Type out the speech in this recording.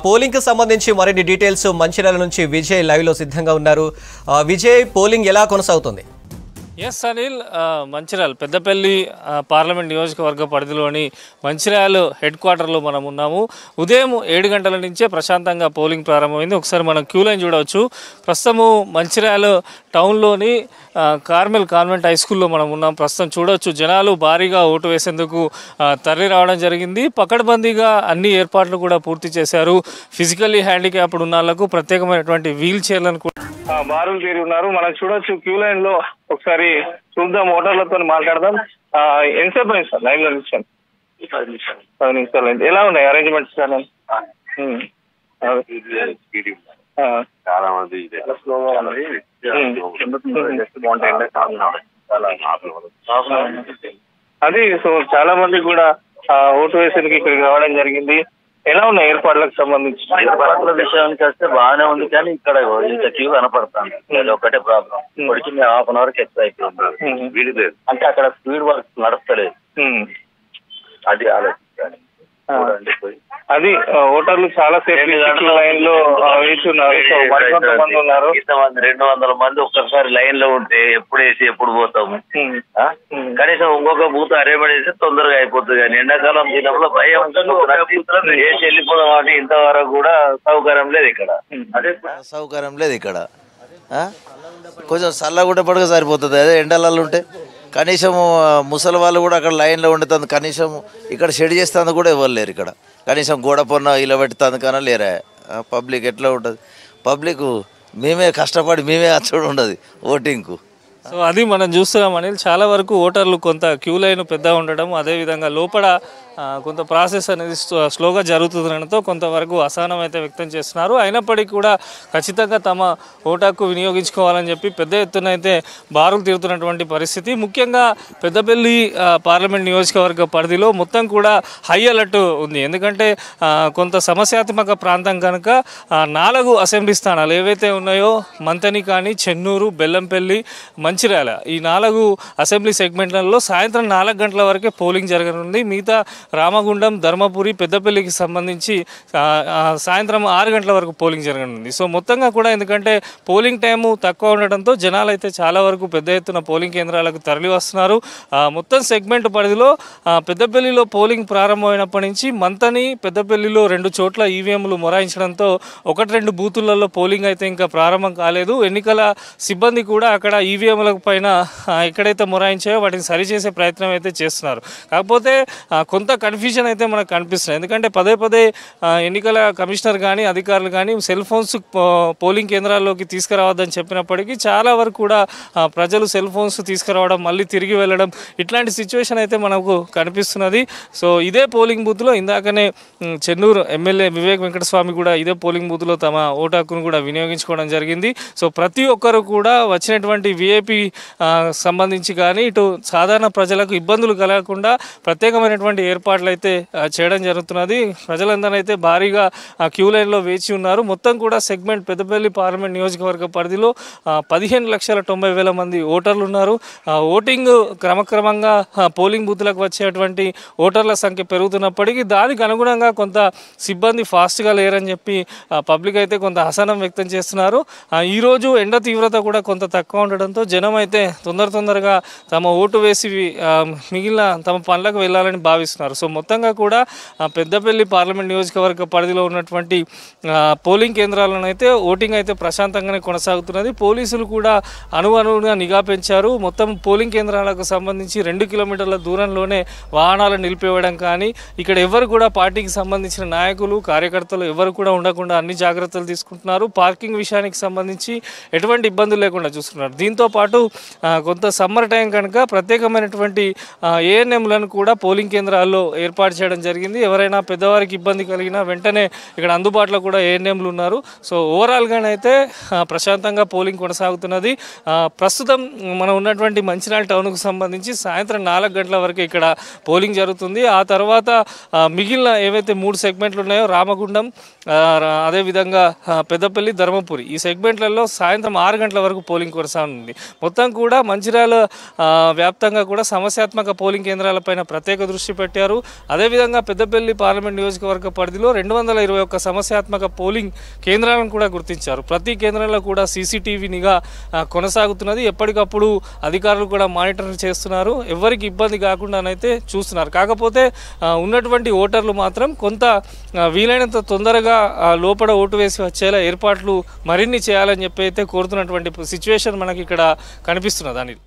Polling కి సంబంధించి మరిన్ని డీటెయిల్స్ మంచిర్యాల నుంచి విజయ్ లైవ్ లో సిద్ధంగా ఉన్నారు. విజయ్, పోలింగ్ ఎలా కొనసాగుతుంది? ఎస్ అనిల్, మంచిర్యాల పెద్దపల్లి పార్లమెంట్ నియోజకవర్గ పరిధిలోని మంచిర్యాల హెడ్ క్వార్టర్లో మనం ఉన్నాము. ఉదయం 7 గంటల నుంచే ప్రశాంతంగా పోలింగ్ ప్రారంభమైంది. ఒకసారి మనం క్యూ లైన్ చూడవచ్చు. ప్రస్తుతము మంచిర్యాల టౌన్లోని కార్మెల్ కాన్వెంట్ హై స్కూల్లో మనం ఉన్నాం. ప్రస్తుతం చూడవచ్చు జనాలు భారీగా ఓటు వేసేందుకు తరలి రావడం జరిగింది. పకడ్బందీగా అన్ని ఏర్పాట్లు కూడా పూర్తి చేశారు. ఫిజికల్లీ హ్యాండిక్యాప్డ్ ఉన్న వాళ్ళకు ప్రత్యేకమైనటువంటి వీల్ చైర్లను కూడా బారులు తీరి ఉన్నారు. మనం చూడొచ్చు క్యూ లైన్ లో. ఒకసారి చూద్దాం, ఓటర్లతో మాట్లాడదాం. ఎంతసేపు అయింది సార్ లైన్ లో నిల్చొని? 10 నిమిషాలు అయింది. ఎలా ఉన్నాయి అరేంజ్మెంట్స్? చాలా మంది అది సో చాలా మంది కూడా ఓటు వేసేందుకు ఇక్కడికి రావడం జరిగింది. ఎలా ఉన్నాయి ఏర్పాట్లకు సంబంధించి? ఏర్పాట్ల విషయానికి వస్తే బాగానే ఉంది, కానీ ఇక్కడ ఇంత క్యూ కనపడుతుంది. అది ఒకటే ప్రాబ్లం. ఇప్పటికి 1/2 అవర్కి ఎక్కువ అయిపోయింది. వీడిలేదు అంటే అక్కడ స్పీడ్ వర్క్ నడుస్తలేదు. అది ఆలోచించాలి. అది ఓటర్లు చాలా సేపు లైన్ లో వేచి ఉన్నారు. 200 మంది ఒక్కసారి లైన్ లో ఉంటే ఎప్పుడు వేసి ఎప్పుడు పోతాము. కనీసం ఇంకొక బూత్ అరేంజ్ చేస్తే తొందరగా అయిపోతుంది. కానీ ఎండాకాలం దీనిలో భయం వేసి వెళ్ళిపోదాం అంటే ఇంతవరకు కూడా సౌకర్యం లేదు ఇక్కడ. అదే సౌకర్యం లేదు ఇక్కడ. కొంచెం చల్లగుంటే పడక సరిపోతుంది. అదే ఎండలలో ఉంటే కనీసం ముసలి వాళ్ళు కూడా అక్కడ లైన్లో ఉండేది. కనీసం ఇక్కడ షెడ్ చేస్తుంది కూడా ఎవరు లేరు ఇక్కడ. కనీసం గోడ పొన్న ఇలా పెడుతుంది కన్నా లేరా. పబ్లిక్ ఎట్లా ఉంటుంది? పబ్లిక్ మేమే కష్టపడి మేమే అచ్చడు ఉండదు ఓటింగ్కు. సో అది మనం చూస్తున్నాం అనిల్. చాలా వరకు ఓటర్లు కొంత క్యూ లైన్ పెద్దగా ఉండడం, అదేవిధంగా లోపల కొంత ప్రాసెస్ అనేది స్లోగా జరుగుతుండడంతో కొంతవరకు అసహనం అయితే వ్యక్తం చేస్తున్నారు. అయినప్పటికీ కూడా ఖచ్చితంగా తమ ఓటు హక్కు వినియోగించుకోవాలని చెప్పి పెద్ద ఎత్తున అయితే బారులు తీరుతున్నటువంటి పరిస్థితి. ముఖ్యంగా పెద్దపల్లి పార్లమెంట్ నియోజకవర్గ పరిధిలో మొత్తం కూడా హై అలర్ట్ ఉంది. ఎందుకంటే కొంత సమస్యాత్మక ప్రాంతం కనుక 4 అసెంబ్లీ స్థానాలు ఏవైతే ఉన్నాయో మంతని కానీ, చెన్నూరు, బెల్లంపల్లి, మంచిర్యాల, ఈ 4 అసెంబ్లీ సెగ్మెంట్లలో సాయంత్రం 4 గంటల వరకే పోలింగ్ జరగనుంది. మిగతా రామగుండం, ధర్మపురి, పెద్దపల్లికి సంబంధించి సాయంత్రం 6 గంటల వరకు పోలింగ్ జరగనుంది. సో మొత్తంగా కూడా ఎందుకంటే పోలింగ్ టైము తక్కువ ఉండడంతో జనాలు అయితే చాలా వరకు పెద్ద ఎత్తున పోలింగ్ కేంద్రాలకు తరలి వస్తున్నారు. మొత్తం సెగ్మెంట్ పరిధిలో పెద్దపల్లిలో పోలింగ్ ప్రారంభమైనప్పటి నుంచి మంతని, పెద్దపల్లిలో 2 చోట్ల ఈవీఎంలు మొరాయించడంతో 1-2 బూతులలో పోలింగ్ అయితే ఇంకా ప్రారంభం కాలేదు. ఎన్నికల సిబ్బంది కూడా అక్కడ ఈవీఎంల పైన ఎక్కడైతే మొరాయించాయో వాటిని సరిచేసే ప్రయత్నం అయితే చేస్తున్నారు. కాకపోతే కొంత కన్ఫ్యూజన్ అయితే మనకు కనిపిస్తుంది. ఎందుకంటే పదే ఎన్నికల కమిషనర్ కానీ, అధికారులు కానీ సెల్ ఫోన్స్ పోలింగ్ కేంద్రాల్లోకి తీసుకురావద్దని చెప్పినప్పటికీ చాలా వరకు కూడా ప్రజలు సెల్ ఫోన్స్ తీసుకురావడం, మళ్ళీ తిరిగి వెళ్ళడం, ఇట్లాంటి సిచ్యువేషన్ అయితే మనకు కనిపిస్తున్నది. సో ఇదే పోలింగ్ బూత్లో ఇందాకనే చెన్నూరు ఎమ్మెల్యే వివేక్ వెంకటస్వామి కూడా ఇదే పోలింగ్ బూత్లో తమ ఓటు హక్కును కూడా వినియోగించుకోవడం జరిగింది. సో ప్రతి ఒక్కరు కూడా వచ్చినటువంటి విఐపి సంబంధించి కానీ ఇటు సాధారణ ప్రజలకు ఇబ్బందులు కలగకుండా ప్రత్యేకమైనటువంటి ఏర్పాట్లు అయితే చేయడం జరుగుతున్నది. ప్రజలందరూ అయితే భారీగా క్యూ లైన్లో వేచి ఉన్నారు. మొత్తం కూడా సెగ్మెంట్ పెద్దపల్లి పార్లమెంట్ నియోజకవర్గ పరిధిలో 15,90,000 మంది ఓటర్లు ఉన్నారు. ఓటింగ్ క్రమక్రమంగా పోలింగ్ బూత్లకు వచ్చేటువంటి ఓటర్ల సంఖ్య పెరుగుతున్నప్పటికీ దానికి అనుగుణంగా కొంత సిబ్బంది ఫాస్ట్గా లేరని చెప్పి పబ్లిక్ అయితే కొంత అసహనం వ్యక్తం చేస్తున్నారు. ఈరోజు ఎండ తీవ్రత కూడా కొంత తక్కువ ఉండడంతో జనం అయితే తొందరగా తమ ఓటు వేసి మిగిలిన తమ పనులకు వెళ్ళాలని భావిస్తున్నారు. సో మొత్తంగా కూడా పెద్దపల్లి పార్లమెంట్ నియోజకవర్గ పరిధిలో ఉన్నటువంటి పోలింగ్ కేంద్రాలను అయితే ఓటింగ్ అయితే ప్రశాంతంగానే కొనసాగుతున్నది. పోలీసులు కూడా అణువుగా నిఘా పెంచారు. మొత్తం పోలింగ్ కేంద్రాలకు సంబంధించి 2 కిలోమీటర్ల దూరంలోనే వాహనాలను నిలిపివేయడం కానీ, ఇక్కడ ఎవరు కూడా పార్టీకి సంబంధించిన నాయకులు, కార్యకర్తలు ఎవరు కూడా ఉండకుండా అన్ని జాగ్రత్తలు తీసుకుంటున్నారు. పార్కింగ్ విషయానికి సంబంధించి ఎటువంటి ఇబ్బందులు లేకుండా చూస్తున్నారు. దీంతో పాటు కొంత సమ్మర్ టైం కనుక ప్రత్యేకమైనటువంటి ఏఎన్ఎంలను కూడా పోలింగ్ కేంద్రాల్లో ఏర్పాటు చేయడం జరిగింది. ఎవరైనా పెద్దవారికి ఇబ్బంది కలిగినా వెంటనే ఇక్కడ అందుబాటులో కూడా ఏఎన్ఎంలు ఉన్నారు. సో ఓవరాల్గానైతే ప్రశాంతంగా పోలింగ్ కొనసాగుతున్నది. ప్రస్తుతం మనం ఉన్నటువంటి మంచిర్యాల టౌన్కు సంబంధించి సాయంత్రం 4 గంటల వరకు ఇక్కడ పోలింగ్ జరుగుతుంది. ఆ తర్వాత మిగిలిన ఏవైతే 3 సెగ్మెంట్లు ఉన్నాయో రామగుండం, అదేవిధంగా పెద్దపల్లి, ధర్మపురి, ఈ సెగ్మెంట్లలో సాయంత్రం 6 గంటల వరకు పోలింగ్ కొనసాగుతుంది. మొత్తం కూడా మంచిర్యాల వ్యాప్తంగా కూడా సమస్యాత్మక పోలింగ్ కేంద్రాలపైన ప్రత్యేక దృష్టి పెట్టారు. చేస్తున్నారు. అదేవిధంగా పెద్దపల్లి పార్లమెంట్ నియోజకవర్గ పరిధిలో 221 సమస్యాత్మక పోలింగ్ కేంద్రాలను కూడా గుర్తించారు. ప్రతి కేంద్రంలో కూడా సీసీటీవీ నిఘా కొనసాగుతున్నది. ఎప్పటికప్పుడు అధికారులు కూడా మానిటర్ చేస్తున్నారు. ఎవరికి ఇబ్బంది కాకుండానైతే చూస్తున్నారు. కాకపోతే ఉన్నటువంటి ఓటర్లు మాత్రం కొంత వీలైనంత తొందరగా లోపల ఓటు వేసి వచ్చేలా ఏర్పాట్లు మరిన్ని చేయాలని చెప్పి అయితే కోరుతున్నటువంటి సిచ్యువేషన్ మనకి ఇక్కడ కనిపిస్తున్నది అనిల్.